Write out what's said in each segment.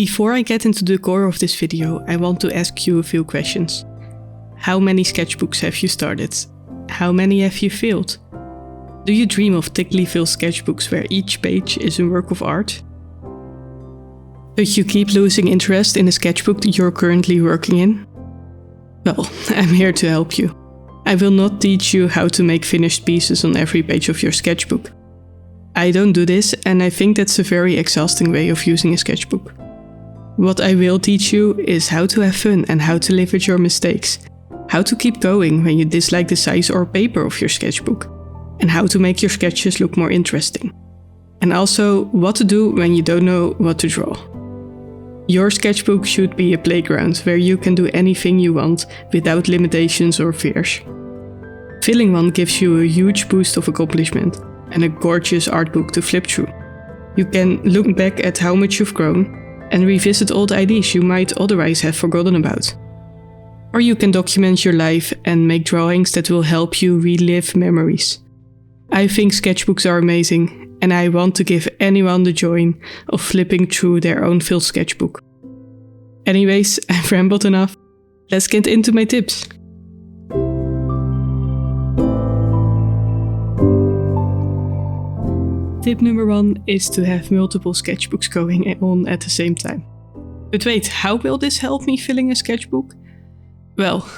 Before I get into the core of this video, I want to ask you a few questions. How many sketchbooks have you started? How many have you failed? Do you dream of thickly filled sketchbooks where each page is a work of art? But you keep losing interest in the sketchbook that you're currently working in? Well, I'm here to help you. I will not teach you how to make finished pieces on every page of your sketchbook. I don't do this, and I think that's a very exhausting way of using a sketchbook. What I will teach you is how to have fun and how to live with your mistakes, how to keep going when you dislike the size or paper of your sketchbook, and how to make your sketches look more interesting. And also what to do when you don't know what to draw. Your sketchbook should be a playground where you can do anything you want without limitations or fears. Filling one gives you a huge boost of accomplishment and a gorgeous art book to flip through. You can look back at how much you've grown and revisit old ideas you might otherwise have forgotten about. Or you can document your life and make drawings that will help you relive memories. I think sketchbooks are amazing, and I want to give anyone the joy of flipping through their own filled sketchbook. Anyways, I've rambled enough. Let's get into my tips. Tip number 1 is to have multiple sketchbooks going on at the same time. But wait, how will this help me filling a sketchbook? Well,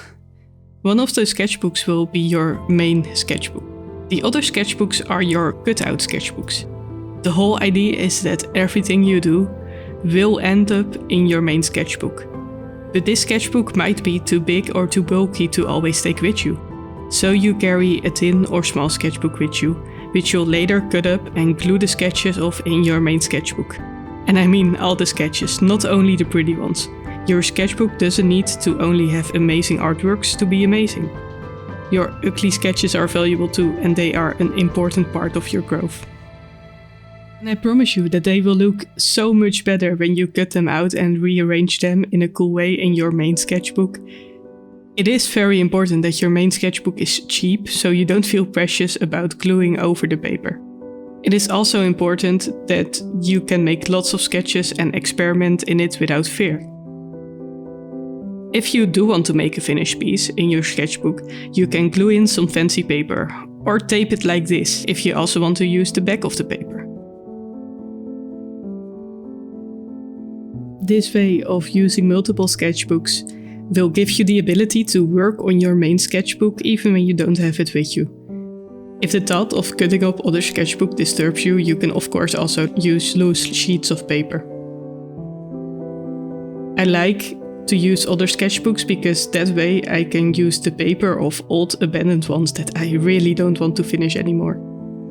one of those sketchbooks will be your main sketchbook. The other sketchbooks are your cutout sketchbooks. The whole idea is that everything you do will end up in your main sketchbook. But this sketchbook might be too big or too bulky to always take with you. So you carry a thin or small sketchbook with you, which you'll later cut up and glue the sketches of in your main sketchbook. And I mean all the sketches, not only the pretty ones. Your sketchbook doesn't need to only have amazing artworks to be amazing. Your ugly sketches are valuable too, and they are an important part of your growth. And I promise you that they will look so much better when you cut them out and rearrange them in a cool way in your main sketchbook. It is very important that your main sketchbook is cheap, so you don't feel precious about gluing over the paper. It is also important that you can make lots of sketches and experiment in it without fear. If you do want to make a finished piece in your sketchbook, you can glue in some fancy paper, or tape it like this if you also want to use the back of the paper. This way of using multiple sketchbooks will give you the ability to work on your main sketchbook even when you don't have it with you. If the thought of cutting up other sketchbook disturbs you, you can of course also use loose sheets of paper. I like to use other sketchbooks because that way I can use the paper of old abandoned ones that I really don't want to finish anymore.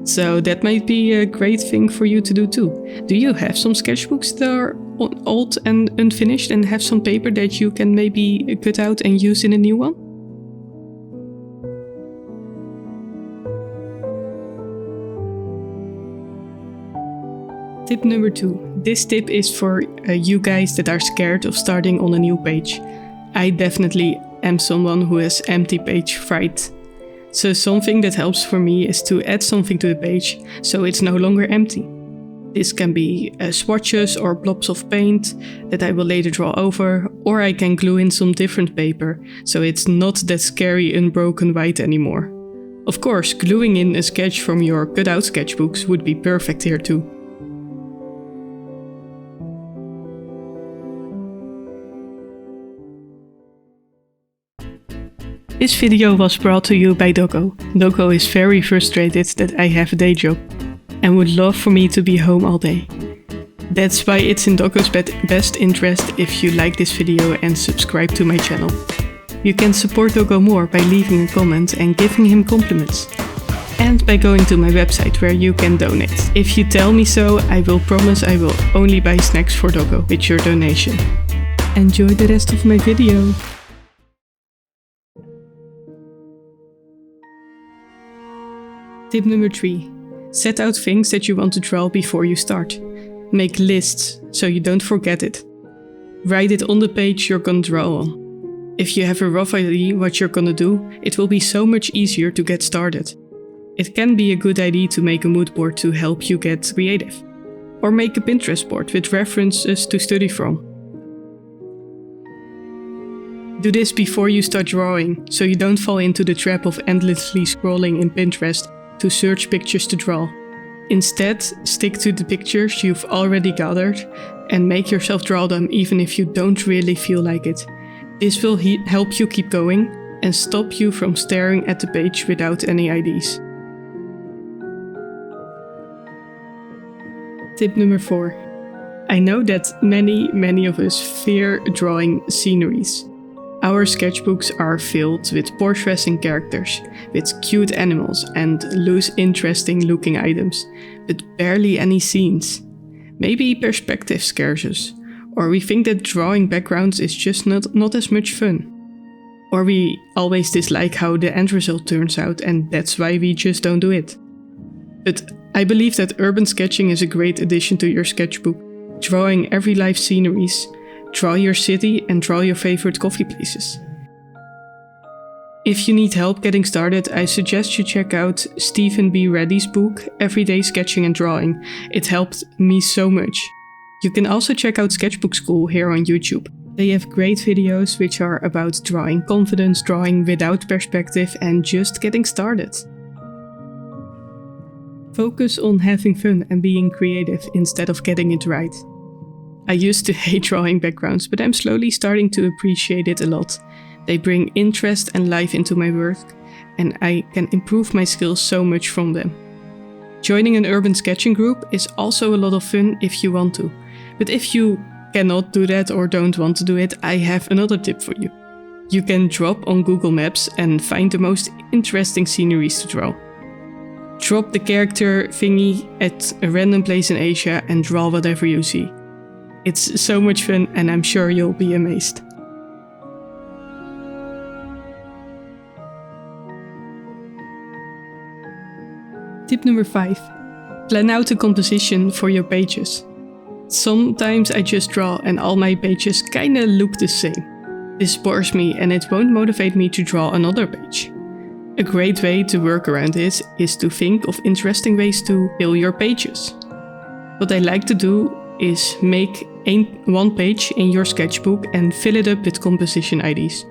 So that might be a great thing for you to do too. Do you have some sketchbooks that are old and unfinished and have some paper that you can maybe cut out and use in a new one? Tip number 2. This tip is for you guys that are scared of starting on a new page. I definitely am someone who has empty page fright. So something that helps for me is to add something to the page so it's no longer empty. This can be swatches or blobs of paint that I will later draw over, or I can glue in some different paper so it's not that scary unbroken white anymore. Of course, gluing in a sketch from your cutout sketchbooks would be perfect here too. This video was brought to you by Doggo. Doggo is very frustrated that I have a day job and would love for me to be home all day. That's why it's in Doggo's best interest if you like this video and subscribe to my channel. You can support Doggo more by leaving a comment and giving him compliments. And by going to my website where you can donate. If you tell me so, I will promise I will only buy snacks for Doggo with your donation. Enjoy the rest of my video. Tip number 3. Set out things that you want to draw before you start. Make lists so you don't forget it. Write it on the page you're gonna draw on. If you have a rough idea what you're gonna do, it will be so much easier to get started. It can be a good idea to make a mood board to help you get creative. or make a Pinterest board with references to study from. Do this before you start drawing, so you don't fall into the trap of endlessly scrolling in Pinterest to search pictures to draw. Instead, stick to the pictures you've already gathered and make yourself draw them even if you don't really feel like it. This will help you keep going and stop you from staring at the page without any ideas. Tip number 4. I know that many of us fear drawing sceneries. Our sketchbooks are filled with portraits and characters, with cute animals and loose interesting looking items, but barely any scenes. Maybe perspective scares us, or we think that drawing backgrounds is just not as much fun. Or we always dislike how the end result turns out and that's why we just don't do it. But I believe that urban sketching is a great addition to your sketchbook, drawing every life sceneries. Draw your city and draw your favorite coffee places. If you need help getting started, I suggest you check out Stephen B. Reddy's book, Everyday Sketching and Drawing. It helped me so much. You can also check out Sketchbook School here on YouTube. They have great videos which are about drawing confidence, drawing without perspective, and just getting started. Focus on having fun and being creative instead of getting it right. I used to hate drawing backgrounds, but I'm slowly starting to appreciate it a lot. They bring interest and life into my work, and I can improve my skills so much from them. Joining an urban sketching group is also a lot of fun if you want to. But if you cannot do that or don't want to do it, I have another tip for you. You can drop on Google Maps and find the most interesting sceneries to draw. Drop the character thingy at a random place in Asia and draw whatever you see. It's so much fun and I'm sure you'll be amazed. Tip number 5. Plan out a composition for your pages. Sometimes I just draw and all my pages kinda look the same. This bores me and it won't motivate me to draw another page. A great way to work around this is to think of interesting ways to fill your pages. What I like to do is make one page in your sketchbook and fill it up with composition ideas.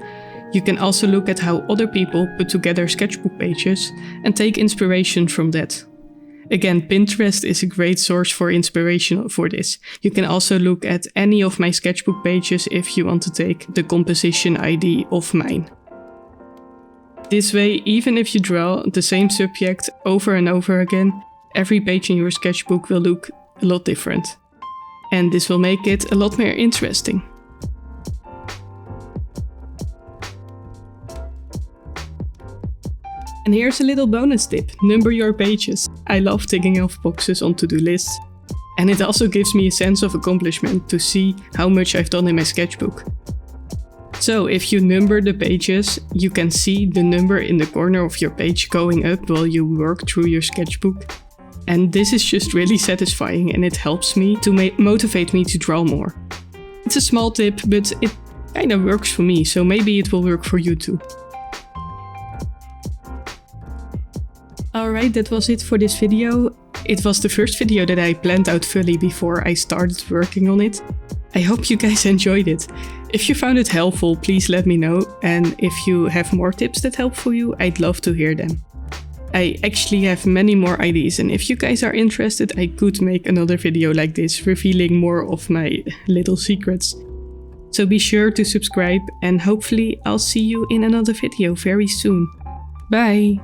You can also look at how other people put together sketchbook pages and take inspiration from that. Again, Pinterest is a great source for inspiration for this. You can also look at any of my sketchbook pages if you want to take the composition idea of mine. This way, even if you draw the same subject over and over again, every page in your sketchbook will look a lot different. And this will make it a lot more interesting. And here's a little bonus tip: number your pages. I love ticking off boxes on to-do lists. And it also gives me a sense of accomplishment to see how much I've done in my sketchbook. So if you number the pages, you can see the number in the corner of your page going up while you work through your sketchbook. And this is just really satisfying and it helps me to motivate me to draw more. It's a small tip, but it kind of works for me, so maybe it will work for you too. Alright, that was it for this video. It was the first video that I planned out fully before I started working on it. I hope you guys enjoyed it. If you found it helpful, please let me know. And if you have more tips that help for you, I'd love to hear them. I actually have many more ideas, and if you guys are interested, I could make another video like this, revealing more of my little secrets. So be sure to subscribe, and hopefully I'll see you in another video very soon. Bye!